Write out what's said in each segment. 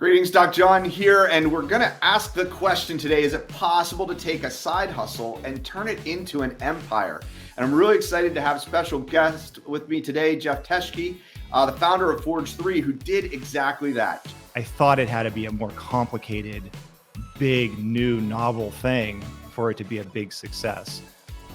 Greetings, Doc John here, and we're going to ask the question today, is it possible to take a side hustle and turn it into an empire? And I'm really excited to have a special guest with me today, Jeff Teschke, the founder of Forge3, who did exactly that. I thought it had to be a more complicated, big, new, novel thing for it to be a big success.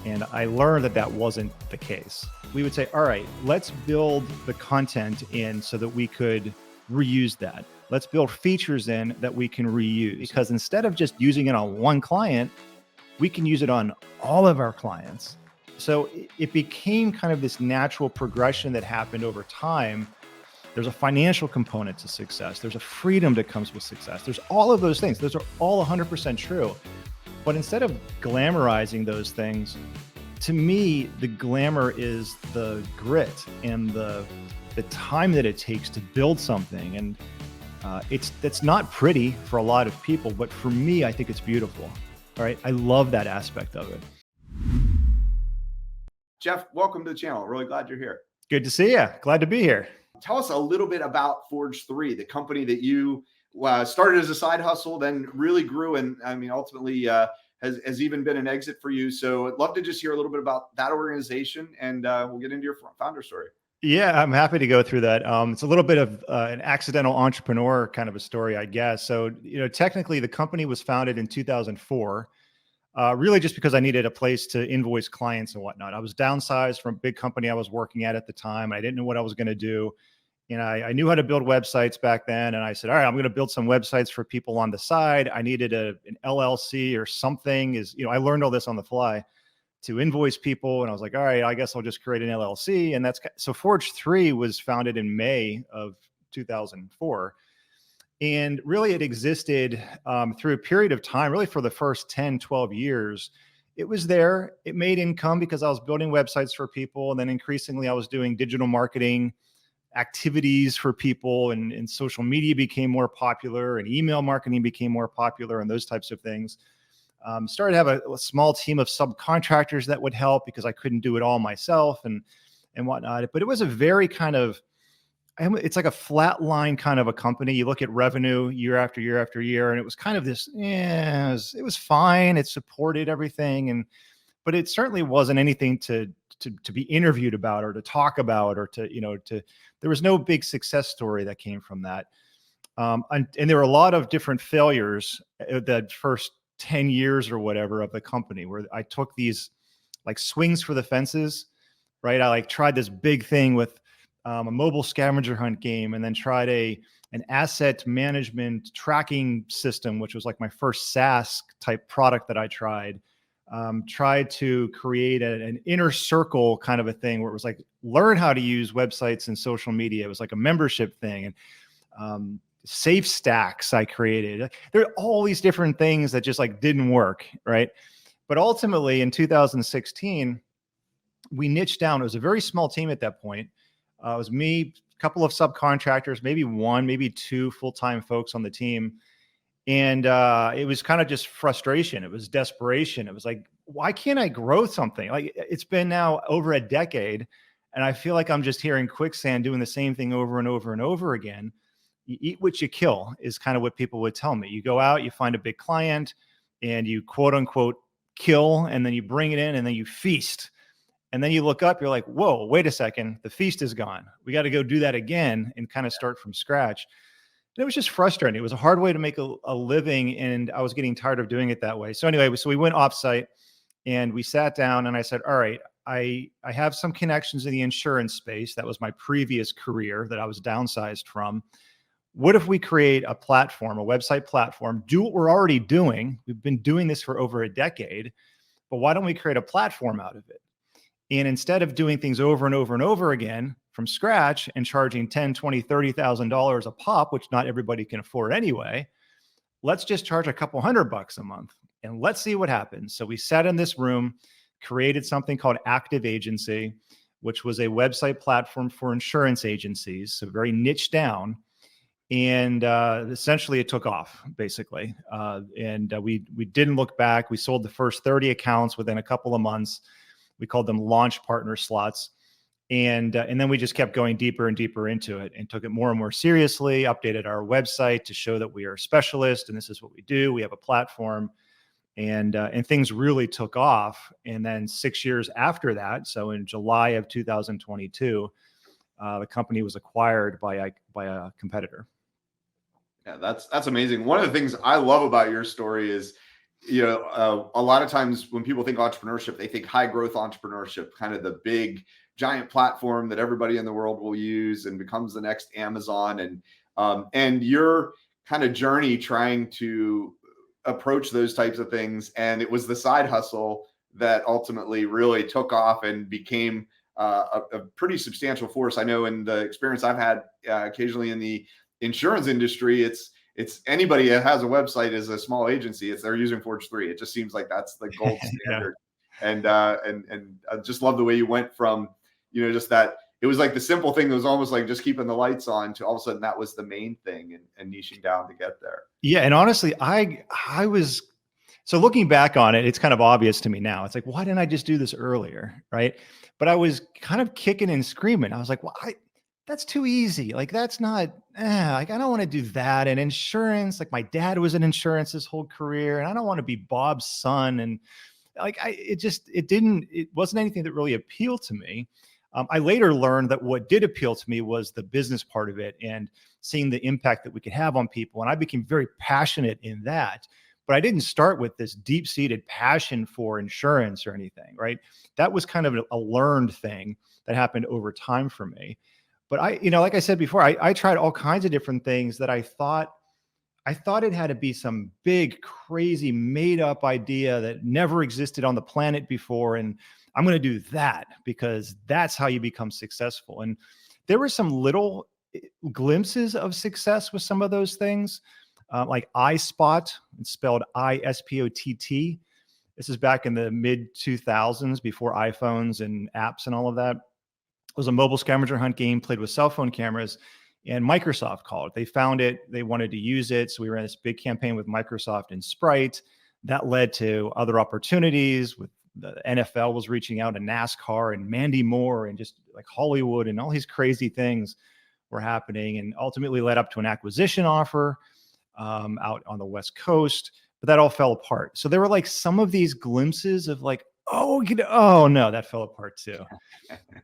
And I learned that that wasn't the case. We would say, all right, let's build the content in so that we could reuse that. Let's build features in that we can reuse, because instead of just using it on one client, we can use it on all of our clients. So it became kind of this natural progression that happened over time. There's a financial component to success. There's a freedom that comes with success. There's all of those things. Those are all 100% true. But instead of glamorizing those things, to me, the glamour is the grit and the time that it takes to build something. And it's not pretty for a lot of people, but for me, I think it's beautiful. All right. I love that aspect of it. Jeff, welcome to the channel. Really glad you're here. Good to see you. Glad to be here. Tell us a little bit about Forge3, the company that you started as a side hustle, then really grew, and I mean, ultimately has even been an exit for you. So I'd love to just hear a little bit about that organization, and we'll get into your founder story. Yeah, I'm happy to go through that. It's a little bit of an accidental entrepreneur kind of a story, I guess. So, technically the company was founded in 2004, really just because I needed a place to invoice clients and whatnot. I was downsized from a big company I was working at the time. I didn't know what I was going to do. And I knew how to build websites back then. And I said, all right, I'm going to build some websites for people on the side. I needed an LLC or something. I learned all this on the fly to invoice people. And I was like, all right, I guess I'll just create an LLC. And so Forge3 was founded in May of 2004. And really it existed through a period of time, really for the first 10, 12 years. It was there. It made income because I was building websites for people. And then increasingly I was doing digital marketing activities for people, and social media became more popular, and email marketing became more popular, and those types of things. Started to have a small team of subcontractors that would help because I couldn't do it all myself and whatnot. But it was a very it's like a flat line kind of a company. You look at revenue year after year after year, and it was kind of this, it was fine. It supported everything. But it certainly wasn't anything to be interviewed about or to talk about or there was no big success story that came from that. And there were a lot of different failures that first 10 years or whatever of the company, where I took these like swings for the fences, right? I tried this big thing with a mobile scavenger hunt game, and then tried an asset management tracking system, which was like my first SaaS type product that I tried. Tried to create an inner circle kind of a thing where it was like, learn how to use websites and social media. It was like a membership thing. And safe stacks I created. There are all these different things that just didn't work, right? But ultimately in 2016, we niched down. It was a very small team at that point. It was me, a couple of subcontractors, maybe one, maybe two full-time folks on the team. And it was kind of just frustration. It was desperation. It was like, why can't I grow something? It's been now over a decade, and I feel like I'm just here in quicksand doing the same thing over and over and over again. You eat what you kill is kind of what people would tell me. You go out, you find a big client, and you quote unquote kill, and then you bring it in, and then you feast. And then you look up, you're like, whoa, wait a second, the feast is gone. We got to go do that again and kind of start from scratch. And it was just frustrating. It was a hard way to make a living, and I was getting tired of doing it that way. So anyway, we went offsite and we sat down, and I said, all right, I have some connections in the insurance space. That was my previous career that I was downsized from. What if we create a platform, a website platform, do what we're already doing? We've been doing this for over a decade, but why don't we create a platform out of it? And instead of doing things over and over and over again from scratch and charging $10,000, $20,000, $30,000 a pop, which not everybody can afford anyway, let's just charge a couple $100 a month and let's see what happens. So we sat in this room, created something called Active Agency, which was a website platform for insurance agencies, so very niche down. And essentially it took off, basically. We didn't look back. We sold the first 30 accounts within a couple of months. We called them launch partner slots. And then we just kept going deeper and deeper into it and took it more and more seriously, updated our website to show that we are a specialist and this is what we do. We have a platform, and things really took off. And then 6 years after that, so in July of 2022, the company was acquired by a competitor. Yeah, that's amazing. One of the things I love about your story is, a lot of times when people think entrepreneurship, they think high growth entrepreneurship, kind of the big giant platform that everybody in the world will use and becomes the next Amazon. And your kind of journey trying to approach those types of things, and it was the side hustle that ultimately really took off and became a pretty substantial force. I know in the experience I've had occasionally in the insurance industry, it's anybody that has a website as a small agency, they're using Forge3. It just seems like that's the gold standard. Yeah. And I just love the way you went from, just that it was like the simple thing that was almost like just keeping the lights on to all of a sudden that was the main thing, and niching down to get there. Yeah. And honestly, I was, so looking back on it, it's kind of obvious to me now. It's like, why didn't I just do this earlier? Right. But I was kind of kicking and screaming. I was like, well, that's too easy. Like, that's not, like, I don't want to do that. And insurance, like my dad was in insurance his whole career, and I don't want to be Bob's son. And like, it wasn't anything that really appealed to me. I later learned that what did appeal to me was the business part of it and seeing the impact that we could have on people. And I became very passionate in that. But I didn't start with this deep-seated passion for insurance or anything, right? That was kind of a learned thing that happened over time for me. But like I said before, I tried all kinds of different things that I thought it had to be some big, crazy, made-up idea that never existed on the planet before, and I'm going to do that because that's how you become successful. And there were some little glimpses of success with some of those things, like iSpot, it's spelled ISPOTT. This is back in the mid 2000s, before iPhones and apps and all of that. It was a mobile scavenger hunt game played with cell phone cameras, and Microsoft called. They found it. They wanted to use it. So we ran this big campaign with Microsoft and Sprite. That led to other opportunities. With the NFL was reaching out, to NASCAR and Mandy Moore, and just like Hollywood, and all these crazy things were happening, and ultimately led up to an acquisition offer out on the West Coast. But that all fell apart. So there were like some of these glimpses of like, oh no, that fell apart too.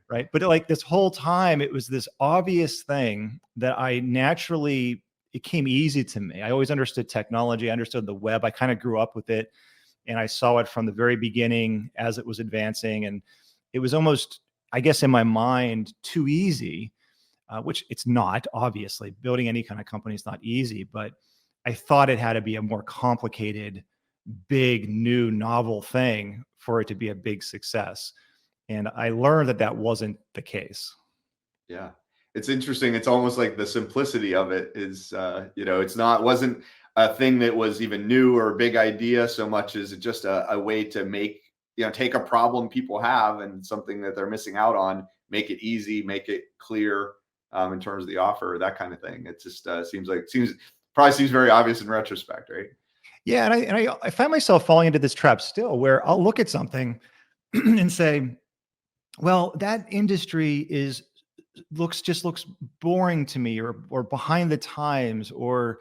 Right. But like this whole time, it was this obvious thing that it came easy to me. I always understood technology. I understood the web. I kind of grew up with it, and I saw it from the very beginning as it was advancing. And it was almost, I guess, in my mind, too easy, which it's not. Obviously, building any kind of company is not easy, but I thought it had to be a more complicated, big, new, novel thing for it to be a big success. And I learned that wasn't the case. Yeah. It's interesting. It's almost like the simplicity of it is, wasn't a thing that was even new or a big idea so much as just a way to make, take a problem people have and something that they're missing out on, make it easy, make it clear in terms of the offer, that kind of thing. It just probably seems very obvious in retrospect, right? Yeah. And I find myself falling into this trap still, where I'll look at something and say, well, that industry looks boring to me, or behind the times, or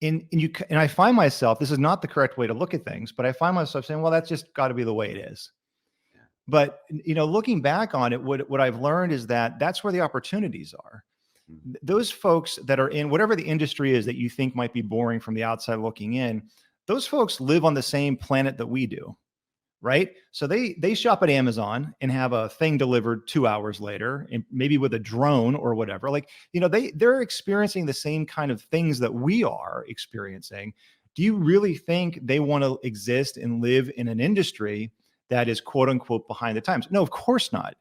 and I find myself, this is not the correct way to look at things, but I find myself saying, well, that's just got to be the way it is. Yeah. But looking back on it, what I've learned is that that's where the opportunities are. Mm-hmm. Those folks that are in whatever the industry is that you think might be boring from the outside looking in, those folks live on the same planet that we do. Right. So they shop at Amazon and have a thing delivered 2 hours later, and maybe with a drone or whatever. Like, they're experiencing the same kind of things that we are experiencing. Do you really think they want to exist and live in an industry that is quote unquote behind the times? No, of course not.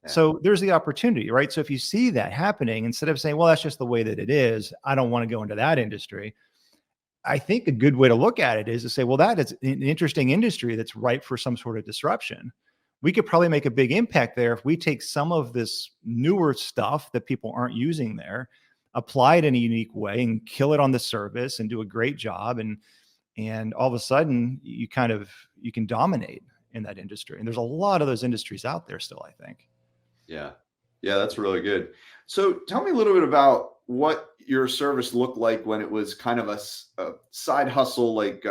Yeah. So there's the opportunity, right? So if you see that happening, instead of saying, well, that's just the way that it is, I don't want to go into that industry, I think a good way to look at it is to say, well, that is an interesting industry that's ripe for some sort of disruption. We could probably make a big impact there if we take some of this newer stuff that people aren't using there, apply it in a unique way, and kill it on the surface and do a great job. And all of a sudden you can dominate in that industry. And there's a lot of those industries out there still, I think. Yeah. Yeah, that's really good. So tell me a little bit about what your service looked like when it was kind of a side hustle, like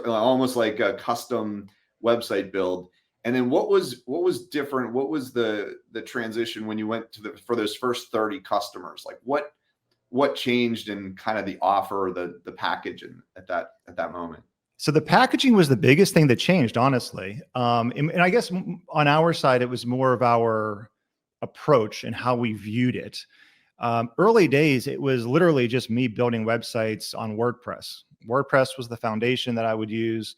almost like a custom website build. And then what was different? What was the transition when you went to the for those first 30 customers? Like what changed in kind of the offer or the package at that moment? So the packaging was the biggest thing that changed, honestly. And I guess on our side, it was more of our approach and how we viewed it. Early days, it was literally just me building websites on WordPress. WordPress was the foundation that I would use,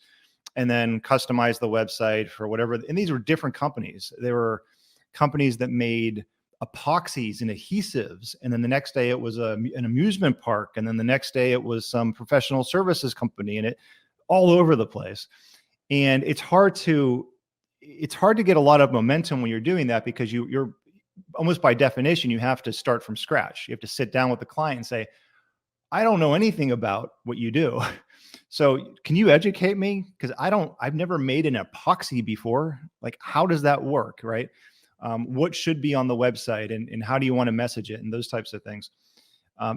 and then customize the website for whatever. And these were different companies. There were companies that made epoxies and adhesives. And then the next day it was an amusement park. And then the next day it was some professional services company, and it all over the place. And it's hard to get a lot of momentum when you're doing that, because you're almost by definition, you have to start from scratch. You have to sit down with the client and say, I don't know anything about what you do. So can you educate me? Because I've never made an epoxy before. Like, how does that work? Right. What should be on the website, and how do you want to message it, and those types of things.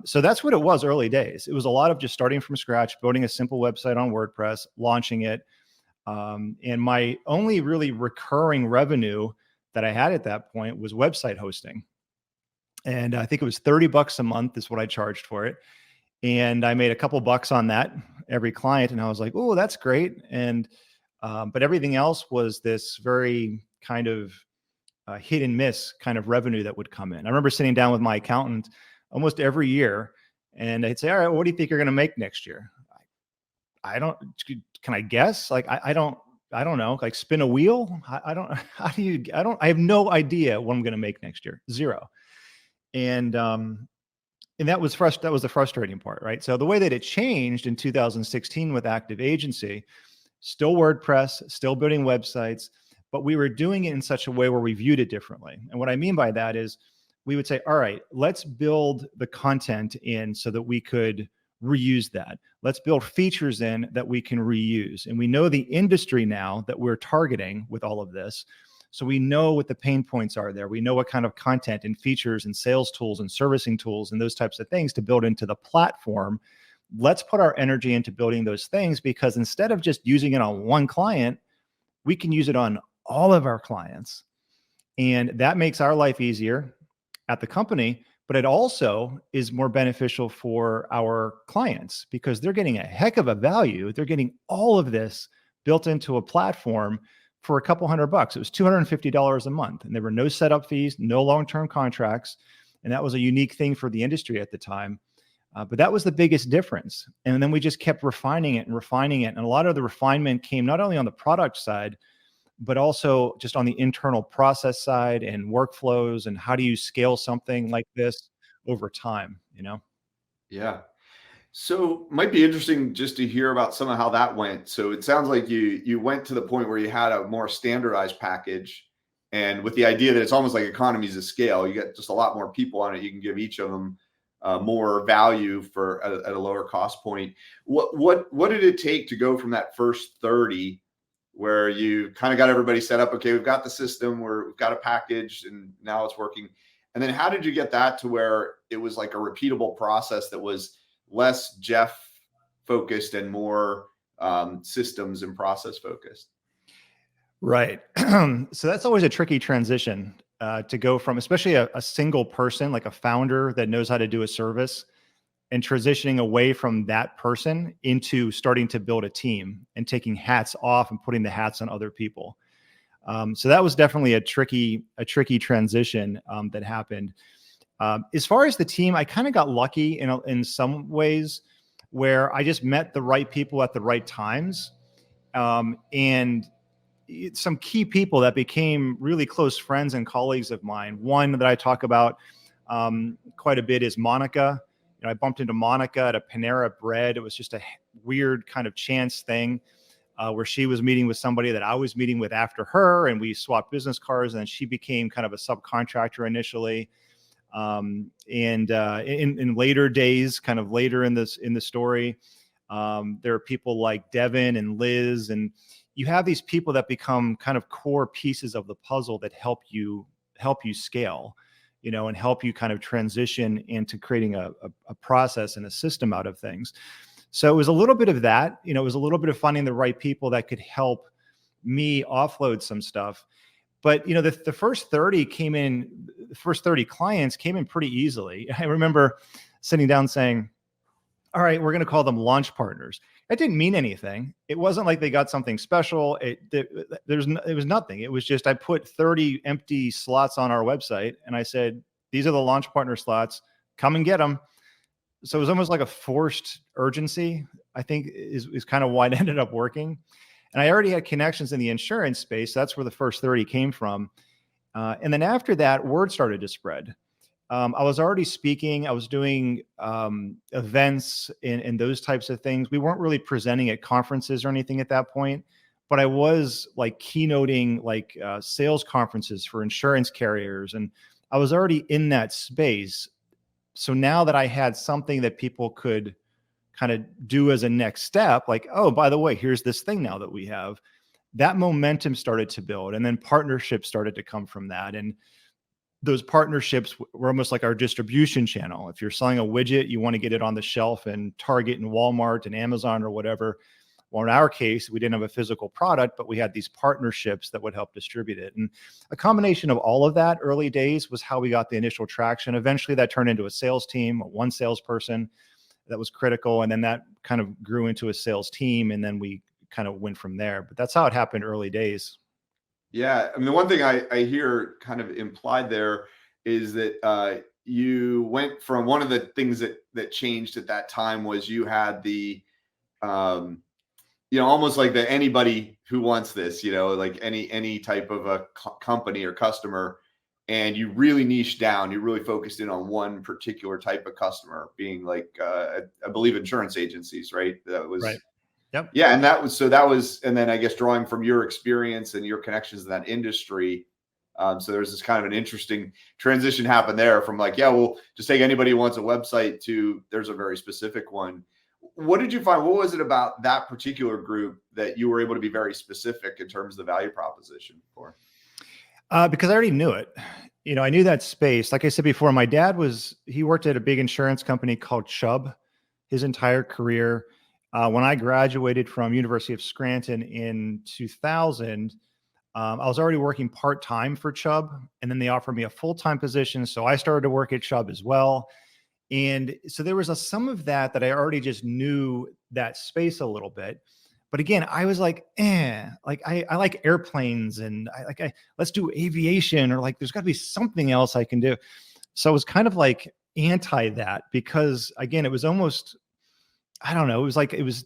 So that's what it was early days. It was a lot of just starting from scratch, building a simple website on WordPress, launching it. And my only really recurring revenue that I had at that point was website hosting. And I think it was $30 a month is what I charged for it. And I made a couple bucks on that every client. And I was like, oh, that's great. And, but everything else was this very kind of hit and miss kind of revenue that would come in. I remember sitting down with my accountant almost every year, and they'd say, all right, what do you think you're going to make next year? I don't, can I guess? Like, I don't know, like spin a wheel. I don't, I have no idea what I'm going to make next year. Zero. And that was that was the frustrating part, right? So the way that it changed in 2016 with Active Agency, still WordPress, still building websites, but we were doing it in such a way where we viewed it differently. And what I mean by that is we would say, all right, let's build the content in so that we could reuse that. Let's build features in that we can reuse. And we know the industry now that we're targeting with all of this. So we know what the pain points are there. We know what kind of content and features and sales tools and servicing tools and those types of things to build into the platform. Let's put our energy into building those things, because instead of just using it on one client, we can use it on all of our clients. And that makes our life easier at the company, but it also is more beneficial for our clients, because they're getting a heck of a value. They're getting all of this built into a platform for a couple $100. It was $250 a month, and there were no setup fees, no long-term contracts. And that was a unique thing for the industry at the time. But that was the biggest difference. And then we just kept refining it and refining it. And a lot of the refinement came not only on the product side, but also just on the internal process side and workflows, and how do you scale something like this over time, you know? Yeah. So might be interesting just to hear about some of how that went. So it sounds like you went to the point where you had a more standardized package, and with the idea that it's almost like economies of scale. You get just a lot more people on it. You can give each of them more value for at a lower cost point. What did it take to go from that first 30, where you kind of got everybody set up? Okay, we've got the system, we've got a package, and now it's working. And then how did you get that to where it was like a repeatable process that was less Jeff focused and more systems and process focused? Right. So that's always a tricky transition to go from, especially a single person, like a founder that knows how to do a service, and transitioning away from that person into starting to build a team and taking hats off and putting the hats on other people. So that was definitely a tricky transition that happened. As far as the team, I kind of got lucky in some ways, where I just met the right people at the right times, and some key people that became really close friends and colleagues of mine. One that I talk about quite a bit is Monica. I bumped into Monica at a Panera Bread. It was just a weird kind of chance thing, where she was meeting with somebody that I was meeting with after her, and we swapped business cards, and then she became kind of a subcontractor initially. And in later days, kind of later in the story, there are people like Devin and Liz, and you have these people that become kind of core pieces of the puzzle that help you scale. and help you kind of transition into creating a process and a system out of things. So it was a little bit of that, it was a little bit of finding the right people that could help me offload some stuff. But, the first 30 clients came in pretty easly. I remember sitting down saying, all right, we're going to call them launch partners. That didn't mean anything. It wasn't like they got something special. It was nothing. It was just, I put 30 empty slots on our website and I said, these are the launch partner slots, come and get them. So it was almost like a forced urgency, I think is kind of why it ended up working. And I already had connections in the insurance space. So that's where the first 30 came from. And then after that, word started to spread. I was already speaking. I was doing events and those types of things. We weren't really presenting at conferences or anything at that point, but I was like keynoting like sales conferences for insurance carriers. And I was already in that space. So now that I had something that people could kind of do as a next step, like, oh, by the way, here's this thing now that we have, that momentum started to build. And then partnerships started to come from that. And those partnerships were almost like our distribution channel. If you're selling a widget, you want to get it on the shelf in Target and Walmart and Amazon or whatever. Well, in our case, we didn't have a physical product, but we had these partnerships that would help distribute it. And a combination of all of that early days was how we got the initial traction. Eventually that turned into a sales team, one salesperson that was critical. And then that kind of grew into a sales team. And then we kind of went from there. But that's how it happened early days. Yeah. I mean, the one thing I hear kind of implied there is that you went from one of the things that changed at that time was you had the, almost like the anybody who wants this, like any type of a company or customer, and you really niched down. You really focused in on one particular type of customer, being like, I believe insurance agencies, right? That was right. Yep. Yeah. And and then I guess drawing from your experience and your connections in that industry. So there's this kind of an interesting transition happen there from like, yeah, we'll just take anybody who wants a website to there's a very specific one. What did you find? What was it about that particular group that you were able to be very specific in terms of the value proposition for? Because I already knew it. I knew that space. Like I said before, my dad he worked at a big insurance company called Chubb his entire career. When I graduated from University of Scranton in 2000, I was already working part-time for Chubb, and then they offered me a full-time position. So I started to work at Chubb as well. And so there was some of that I already just knew that space a little bit. But again, I was like, I like airplanes and let's do aviation, or like, there's gotta be something else I can do. So it was kind of like anti that, because again, it was almost, I don't know. It was like, it was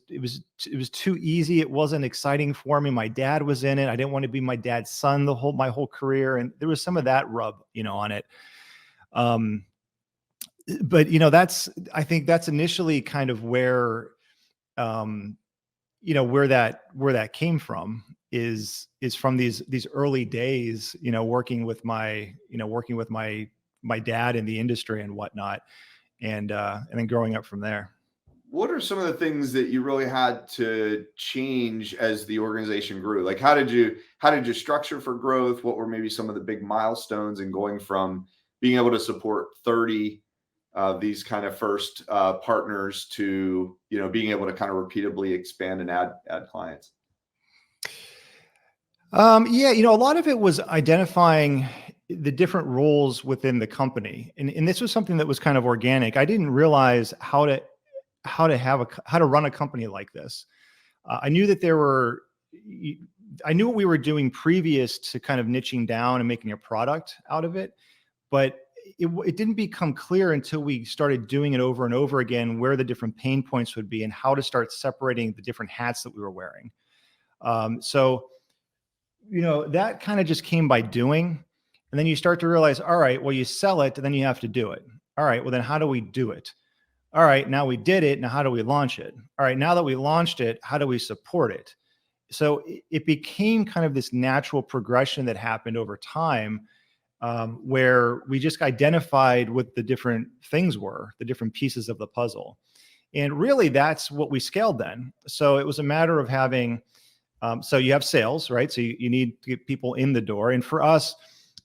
too easy. It wasn't exciting for me. My dad was in it. I didn't want to be my dad's son my whole career. And there was some of that rub, on it. But I think that's initially kind of where, where that came from is from these early days, working with my dad in the industry and whatnot. And then growing up from there. What are some of the things that you really had to change as the organization grew? Like, how did you structure for growth? What were maybe some of the big milestones in going from being able to support 30 these kind of first partners to, being able to kind of repeatably expand and add clients? A lot of it was identifying the different roles within the company. And this was something that was kind of organic. I didn't realize how to run a company like this. I knew that I knew what we were doing previous to kind of niching down and making a product out of it, but it didn't become clear until we started doing it over and over again, where the different pain points would be and how to start separating the different hats that we were wearing. So that kind of just came by doing. And then you start to realize, all right, well, you sell it, and then you have to do it. All right, well, then how do we do it? All right, now we did it. Now, how do we launch it? All right, now that we launched it, how do we support it? So it became kind of this natural progression that happened over time, where we just identified what the different things were, the different pieces of the puzzle. And really, that's what we scaled then. So it was a matter of having, so you have sales, right? So you need to get people in the door. And for us,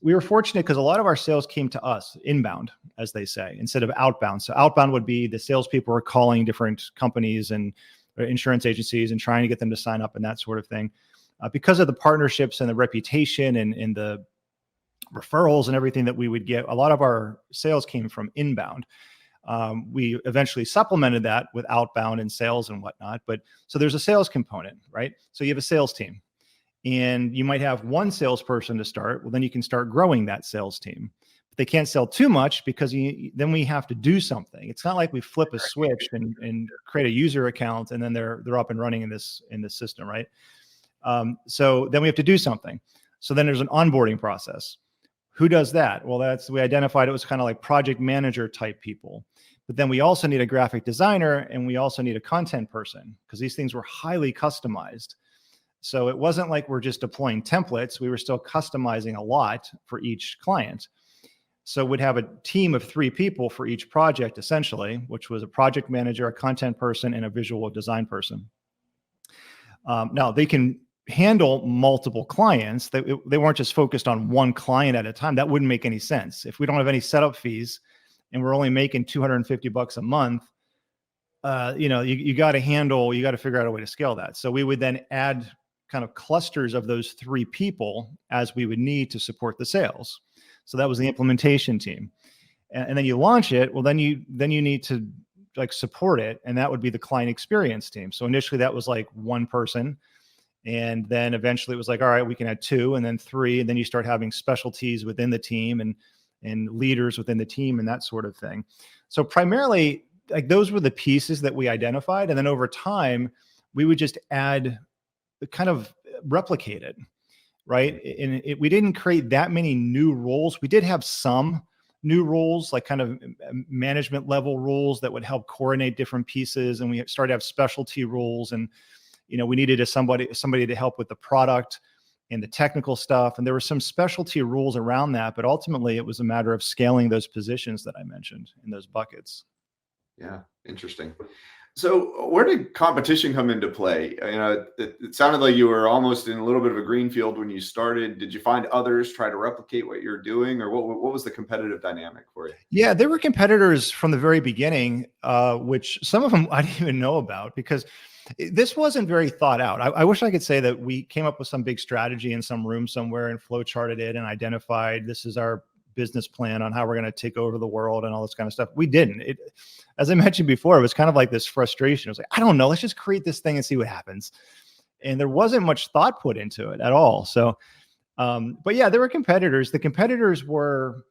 we were fortunate because a lot of our sales came to us inbound, as they say, instead of outbound. So outbound would be the salespeople were calling different companies and insurance agencies and trying to get them to sign up and that sort of thing. Because of the partnerships and the reputation and the referrals and everything that we would get, a lot of our sales came from inbound. We eventually supplemented that with outbound and sales and whatnot. But so there's a sales component, right? So you have a sales team and you might have one salesperson to start. Well, then you can start growing that sales team. But they can't sell too much because then we have to do something. It's not like we flip a switch and create a user account and then they're up and running in this system, right? So then we have to do something. So then there's an onboarding process. Who does that? Well, we identified it was kind of like project manager type people. But then we also need a graphic designer and we also need a content person because these things were highly customized. So it wasn't like we're just deploying templates. We were still customizing a lot for each client. So we'd have a team of 3 people for each project, essentially, which was a project manager, a content person, and a visual design person. Now they can handle multiple clients. They weren't just focused on one client at a time. That wouldn't make any sense. If we don't have any setup fees and we're only making $250 a month, you got to figure out a way to scale that. So we would then add kind of clusters of those 3 people as we would need to support the sales. So that was the implementation team. And then you launch it. Well, then you need to like support it. And that would be the client experience team. So initially that was like 1 person. And then eventually it was like, all right, we can add 2 and then 3. And then you start having specialties within the team and leaders within the team and that sort of thing. So primarily, like those were the pieces that we identified. And then over time, we would just add, kind of replicate it, right? And we didn't create that many new roles. We did have some new roles, like kind of management level roles that would help coordinate different pieces. And we started to have specialty roles and we needed somebody to help with the product and the technical stuff. And there were some specialty rules around that, but ultimately it was a matter of scaling those positions that I mentioned in those buckets. Yeah, interesting. So where did competition come into play? It sounded like you were almost in a little bit of a greenfield when you started. Did you find others try to replicate what you're doing, or what was the competitive dynamic for you? Yeah, there were competitors from the very beginning, which some of them I didn't even know about because this wasn't very thought out. I wish I could say that we came up with some big strategy in some room somewhere and flow charted it and identified this is our business plan on how we're going to take over the world and all this kind of stuff. We didn't. As I mentioned before, it was kind of like this frustration. It was like, I don't know, let's just create this thing and see what happens. And there wasn't much thought put into it at all. So, but yeah, there were competitors. The competitors were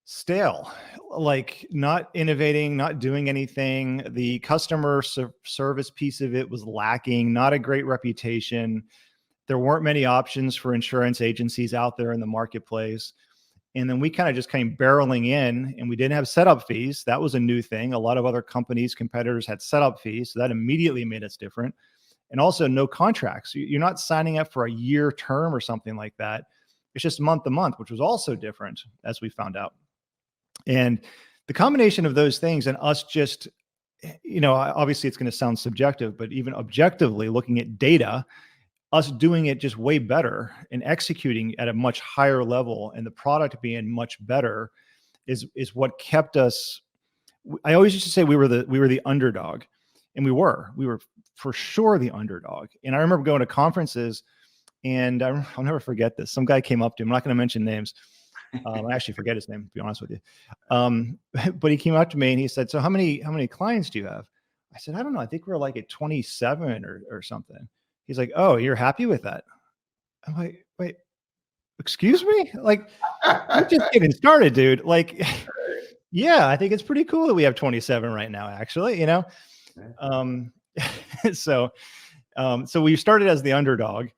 stale, like not innovating, not doing anything. The customer service piece of it was lacking, not a great reputation. There weren't many options for insurance agencies out there in the marketplace. And then we kind of just came barreling in and we didn't have setup fees. That was a new thing. A lot of other competitors had setup fees. So that immediately made us different. And also no contracts. You're not signing up for a year term or something like that. It's just month to month, which was also different as we found out. And the combination of those things and us just, obviously it's going to sound subjective, but even objectively looking at data, us doing it just way better and executing at a much higher level and the product being much better is what kept us. I always used to say we were the underdog, and we were for sure the underdog. And I remember going to conferences and I'll never forget this. Some guy came up to him. I'm not going to mention names. I actually forget his name, to be honest with you. But he came up to me and he said, so how many clients do you have? I said, I don't know. I think we're like at 27 or something. He's like, oh, you're happy with that? I'm like, wait, excuse me? Like, we're just getting started, dude. Like, yeah, I think it's pretty cool that we have 27 right now, actually, So we started as the underdog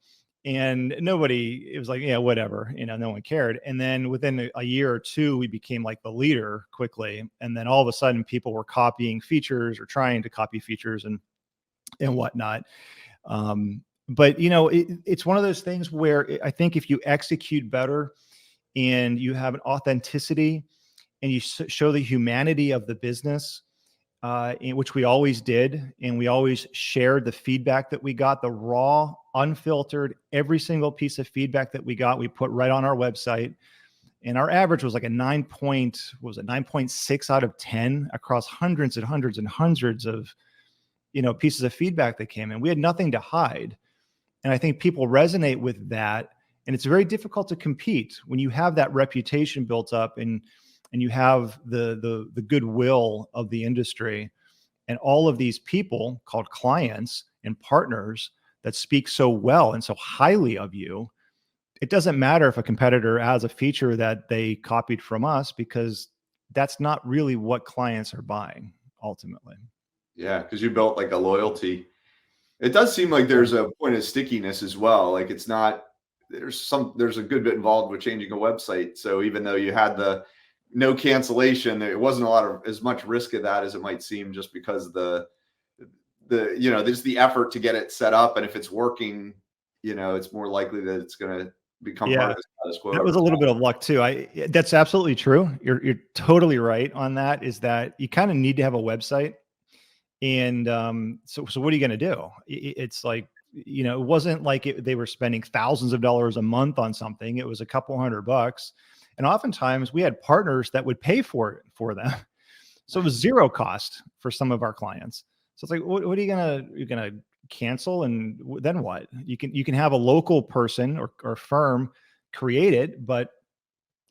and it was like, yeah, whatever, no one cared. And then within a year or 2, we became like the leader quickly. And then all of a sudden people were copying features or trying to copy features and whatnot. But it's one of those things where I think if you execute better and you have an authenticity and you show the humanity of the business which we always did. And we always shared the feedback that we got, the raw, unfiltered, every single piece of feedback that we got, we put right on our website. And our average was like a 9.6 out of 10 across hundreds and hundreds and hundreds of, pieces of feedback that came in. We had nothing to hide. And I think people resonate with that. And it's very difficult to compete when you have that reputation built up and you have the goodwill of the industry and all of these people called clients and partners that speak so well and so highly of you. It doesn't matter if a competitor has a feature that they copied from us, because that's not really what clients are buying ultimately. Yeah, because you built like a loyalty. It does seem like there's a point of stickiness as well. Like it's not there's a good bit involved with changing a website. So even though you had the no cancellation, it wasn't a lot of as much risk of that as it might seem, just because there's the effort to get it set up, and if it's working, it's more likely that it's going to become part of the status quo. That was a little bit of luck too. That's absolutely true. You're totally right on that. Is that you kind of need to have a website. And so what are you going to do? It's like, it wasn't like they were spending thousands of dollars a month on something. It was a couple $100. And oftentimes we had partners that would pay for it for them. So it was zero cost for some of our clients. So it's like, what are you're going to cancel? And then what? You can have a local person or firm create it, but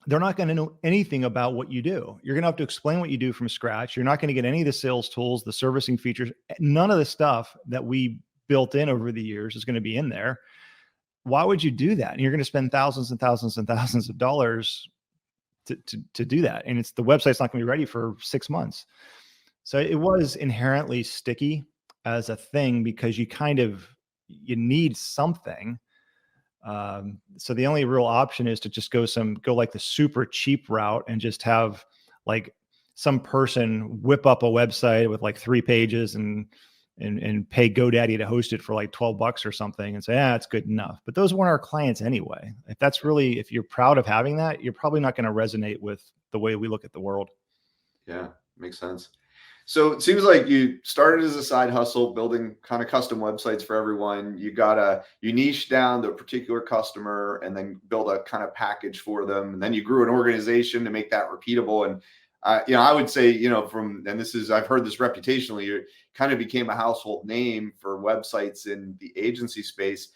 they're not going to know anything about what you do. You're going to have to explain what you do from scratch. You're not going to get any of the sales tools, the servicing features. None of the stuff that we built in over the years is going to be in there. Why would you do that? And you're going to spend thousands and thousands and thousands of dollars to do that. And the website's not going to be ready for 6 months. So it was inherently sticky as a thing, because you need something. So the only real option is to just go like the super cheap route and just have like some person whip up a website with like 3 pages and pay GoDaddy to host it for like $12 or something and say, it's good enough. But those weren't our clients anyway. If you're proud of having that, you're probably not going to resonate with the way we look at the world. Yeah, makes sense. So it seems like you started as a side hustle, building kind of custom websites for everyone. You niche down to a particular customer and then build a kind of package for them. And then you grew an organization to make that repeatable. And, I would say, I've heard this reputationally, you kind of became a household name for websites in the agency space.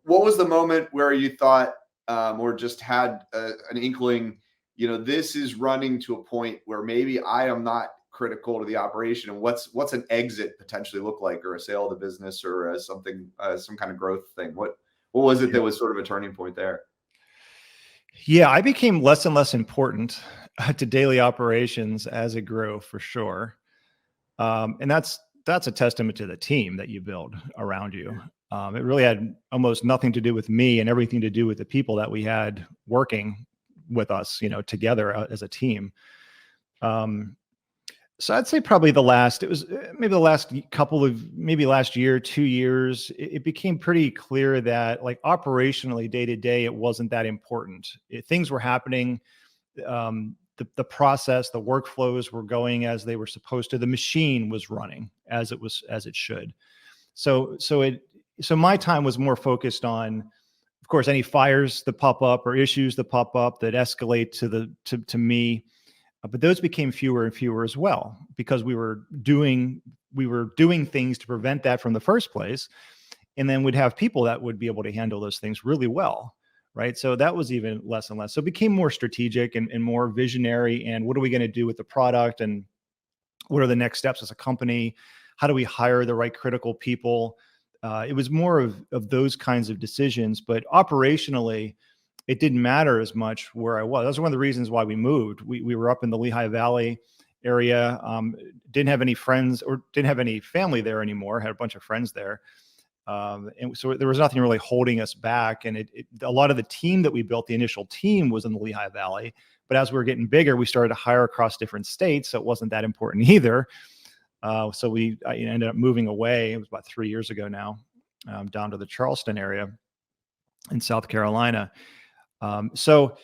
What was the moment where you thought, or just had an inkling, this is running to a point where maybe I am not critical to the operation, and what's an exit potentially look like, or a sale of the business, or some kind of growth thing? What was it that was sort of a turning point there? Yeah, I became less and less important to daily operations as it grew, for sure. And that's a testament to the team that you build around you. It really had almost nothing to do with me and everything to do with the people that we had working with us, together as a team. So I'd say probably last year, 2 years, it became pretty clear that like operationally day to day, it wasn't that important. Things were happening. The process, the workflows were going as they were supposed to. The machine was running as it should. So my time was more focused on, of course, any fires that pop up or issues that pop up that escalate to me. But those became fewer and fewer as well, because we were doing things to prevent that from the first place. And then we'd have people that would be able to handle those things really well. Right. So that was even less and less. So it became more strategic and more visionary. And what are we going to do with the product? And what are the next steps as a company? How do we hire the right critical people? It was more of those kinds of decisions. But operationally, it didn't matter as much where I was. That's one of the reasons why we moved. We were up in the Lehigh Valley area, didn't have any friends or didn't have any family there anymore, had a bunch of friends there. And so there was nothing really holding us back. And a lot of the team that we built, the initial team, was in the Lehigh Valley. But as we were getting bigger, we started to hire across different states. So it wasn't that important either. So I ended up moving away. It was about 3 years ago now, down to the Charleston area in South Carolina. So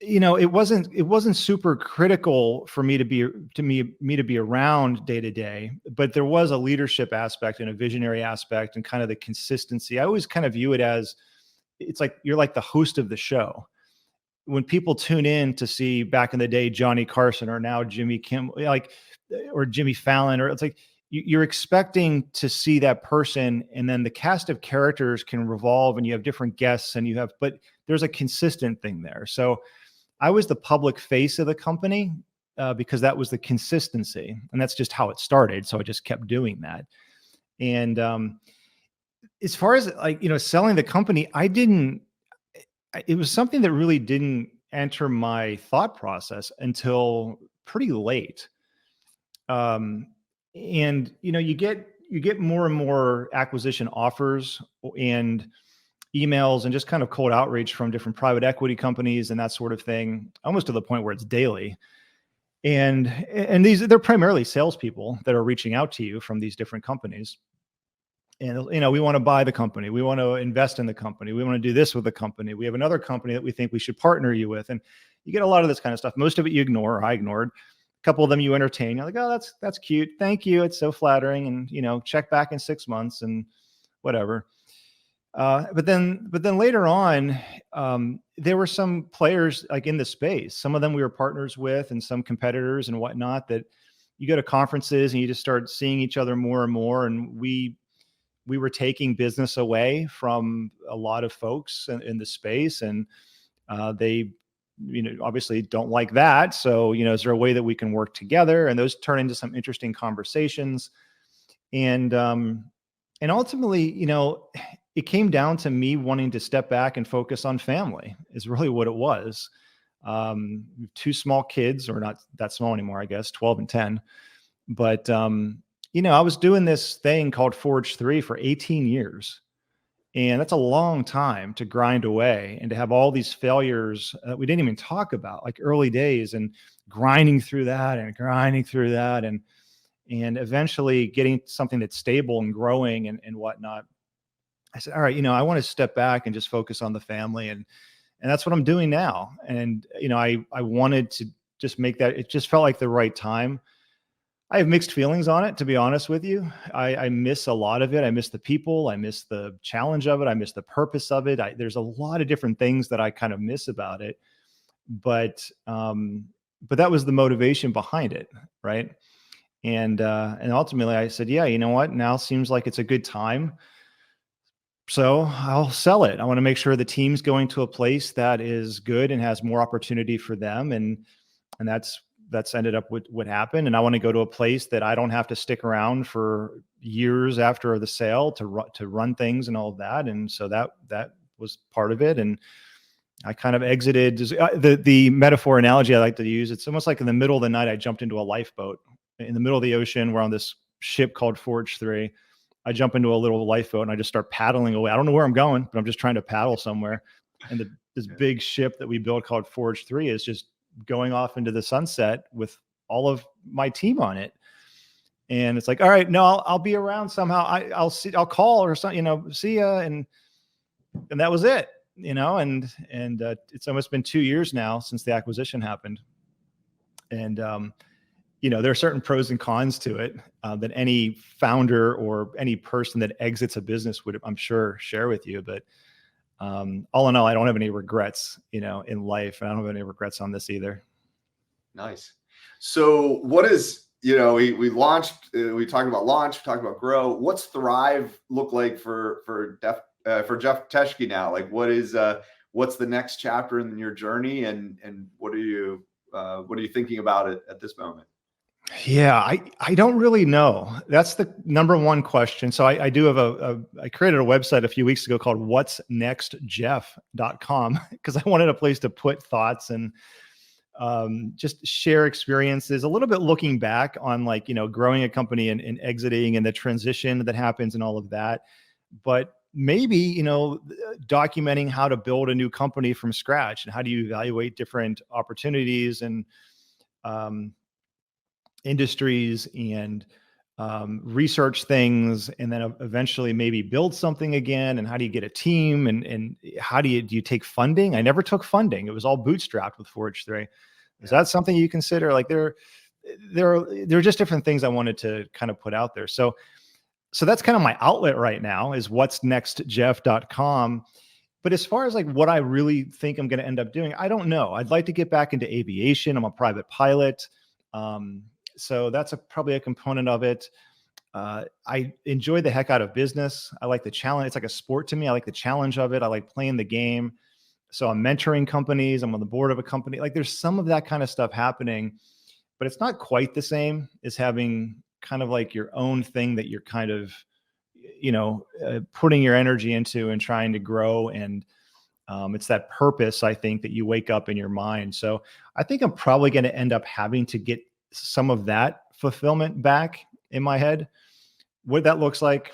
it wasn't super critical for me to be around day to day, but there was a leadership aspect and a visionary aspect and kind of the consistency. I always kind of view it as, it's like you're like the host of the show. When people tune in to see back in the day Johnny Carson or now Jimmy Kimmel, like, or Jimmy Fallon, or it's like you're expecting to see that person, and then the cast of characters can revolve, and you have different guests, and but there's a consistent thing there. So I was the public face of the company because that was the consistency, and that's just how it started. So I just kept doing that. And as far as like selling the company, it was something that really didn't enter my thought process until pretty late. And you get more and more acquisition offers and emails and just kind of cold outreach from different private equity companies and that sort of thing, almost to the point where it's daily. And they're primarily salespeople that are reaching out to you from these different companies. And we want to buy the company, we want to invest in the company, we want to do this with the company, we have another company that we think we should partner you with. And you get a lot of this kind of stuff. Most of it you ignore, or I ignored. A couple of them you entertain. You're like, oh, that's cute, thank you, it's so flattering, and check back in 6 months and whatever. But then later on, there were some players like in the space. Some of them we were partners with, and some competitors and whatnot, that you go to conferences and you just start seeing each other more and more. And we were taking business away from a lot of folks in the space, and they, obviously don't like that. So, is there a way that we can work together? And those turn into some interesting conversations. And ultimately, it came down to me wanting to step back and focus on family is really what it was. 2 small kids, or not that small anymore, I guess, 12 and 10. But, I was doing this thing called Forge3 for 18 years. And that's a long time to grind away and to have all these failures that we didn't even talk about, like early days, and grinding through that and eventually getting something that's stable and growing and whatnot. I said, all right, I want to step back and just focus on the family. And that's what I'm doing now. And, I wanted to just make that, it just felt like the right time. I have mixed feelings on it, to be honest with you. I miss a lot of it. I miss the people. I miss the challenge of it. I miss the purpose of it. There's a lot of different things that I kind of miss about it, but that was the motivation behind it. Right. And ultimately I said, yeah, you know what? Now seems like it's a good time. So I'll sell it. I want to make sure the team's going to a place that is good and has more opportunity for them. And that's ended up with what happened. And I want to go to a place that I don't have to stick around for years after the sale to run things and all of that. And so that was part of it. And I kind of exited the metaphor analogy I like to use. It's almost like in the middle of the night, I jumped into a lifeboat in the middle of the ocean. We're on this ship called Forge3. I jump into a little lifeboat and I just start paddling away. I don't know where I'm going, but I'm just trying to paddle somewhere. And this big ship that we built called Forge3 is just going off into the sunset with all of my team on it. And it's like, all right, no, I'll be around somehow. I'll call or something, see ya. And that was it, and it's almost been 2 years now since the acquisition happened. And, there are certain pros and cons to it that any founder or any person that exits a business would, I'm sure, share with you. But all in all, I don't have any regrets, in life. And I don't have any regrets on this either. Nice. So what is, we launched, we talked about launch, we talked about grow. What's Thrive look like for Jeff Teschke now? Like what's the next chapter in your journey, and what are you thinking about it at this moment? Yeah, I don't really know. That's the number one question. So I do have I created a website a few weeks ago called whatsnextjeff.com because I wanted a place to put thoughts and just share experiences, a little bit looking back on growing a company and exiting and the transition that happens and all of that. But maybe, documenting how to build a new company from scratch and how do you evaluate different opportunities and industries and research things, and then eventually maybe build something again? And how do you get a team? And how do you take funding? I never took funding. It was all bootstrapped with Forge3. Is that something you consider? Like there are just different things I wanted to kind of put out there. So that's kind of my outlet right now, is what'snextjeff.com. But as far as like what I really think I'm going to end up doing, I don't know. I'd like to get back into aviation. I'm a private pilot. So that's probably a component of it. I enjoy the heck out of business. I like the challenge. It's like a sport to me. I like the challenge of it. I like playing the game. So I'm mentoring companies. I'm on the board of a company. Like there's some of that kind of stuff happening, but it's not quite the same as having kind of like your own thing that you're kind of, putting your energy into and trying to grow. And it's that purpose, I think, that you wake up in your mind. So I think I'm probably going to end up having to get some of that fulfillment back in my head. What that looks like,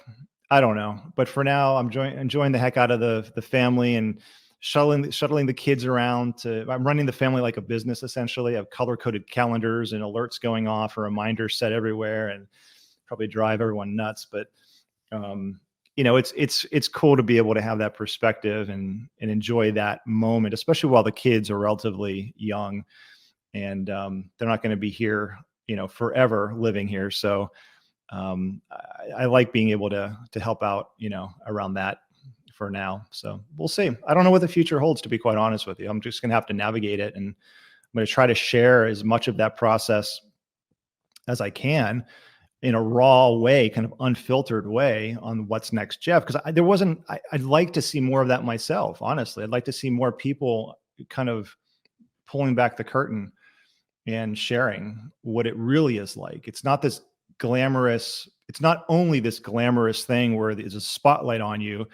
I don't know. But for now, I'm enjoying the heck out of the family and shuttling the kids around. I'm running the family like a business, essentially. I have color-coded calendars and alerts going off, or reminders set everywhere, and probably drive everyone nuts. But it's cool to be able to have that perspective and enjoy that moment, especially while the kids are relatively young, and they're not going to be here, forever living here. So I like being able to help out, around that for now. So we'll see. I don't know what the future holds, to be quite honest with you. I'm just going to have to navigate it, and I'm going to try to share as much of that process as I can in a raw way, kind of unfiltered way, on What's Next Jeff. Because I'd like to see more of that myself, honestly. I'd like to see more people kind of pulling back the curtain and sharing what it really is like. It's not only this glamorous thing where there's a spotlight on you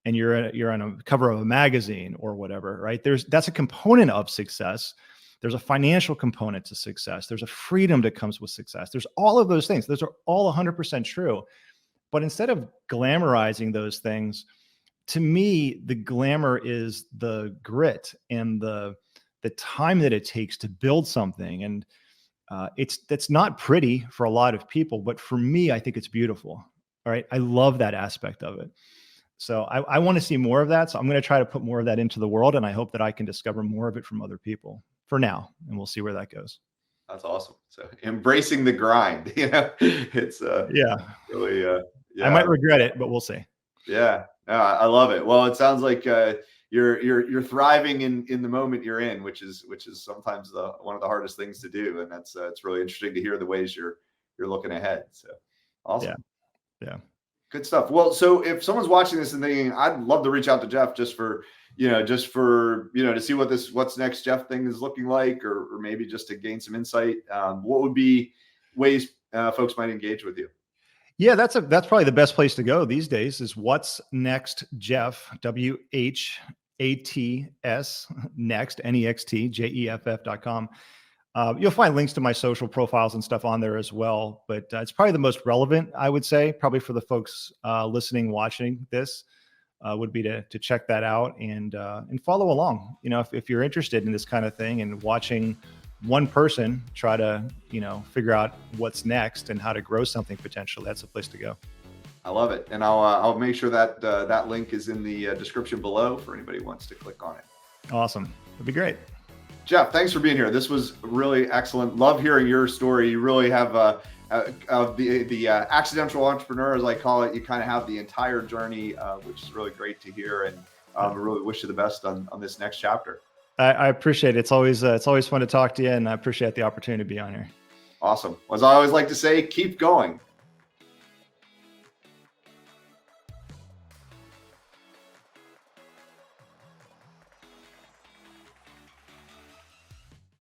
and you're on a cover of a magazine or whatever, right? That's a component of success. There's a financial component to success. There's a freedom that comes with success. There's all of those things. Those are all 100% true. But instead of glamorizing those things, to me, the glamour is the grit and the time that it takes to build something. And that's not pretty for a lot of people, but for me, I think it's beautiful. All right. I love that aspect of it. So I want to see more of that. So I'm going to try to put more of that into the world, and I hope that I can discover more of it from other people for now, and we'll see where that goes. That's awesome. So embracing the grind, it's really, I might regret it, but we'll see. Yeah, I love it. Well, it sounds like you're thriving in the moment you're in, which is sometimes one of the hardest things to do, and it's really interesting to hear the ways you're looking ahead. So awesome. Yeah. Good stuff. Well, so if someone's watching this and thinking, I'd love to reach out to Jeff just for to see what this What's Next Jeff thing is looking like, or maybe just to gain some insight, what would be ways folks might engage with you? Yeah, that's probably the best place to go these days, is What's Next Jeff, WHATS next, NEXTJEFF.com. You'll find links to my social profiles and stuff on there as well, but it's probably the most relevant, I would say, probably for the folks listening, watching this, would be to check that out and follow along. If you're interested in this kind of thing and watching one person try to, figure out what's next and how to grow something potentially, that's the place to go. I love it. And I'll make sure that that link is in the description below for anybody who wants to click on it. Awesome. That'd be great. Jeff, thanks for being here. This was really excellent. Love hearing your story. You really have of the accidental entrepreneur, as I call it. You kind of have the entire journey, which is really great to hear. And I really wish you the best on this next chapter. I appreciate it. It's always fun to talk to you, and I appreciate the opportunity to be on here. Awesome. As I always like to say, keep going.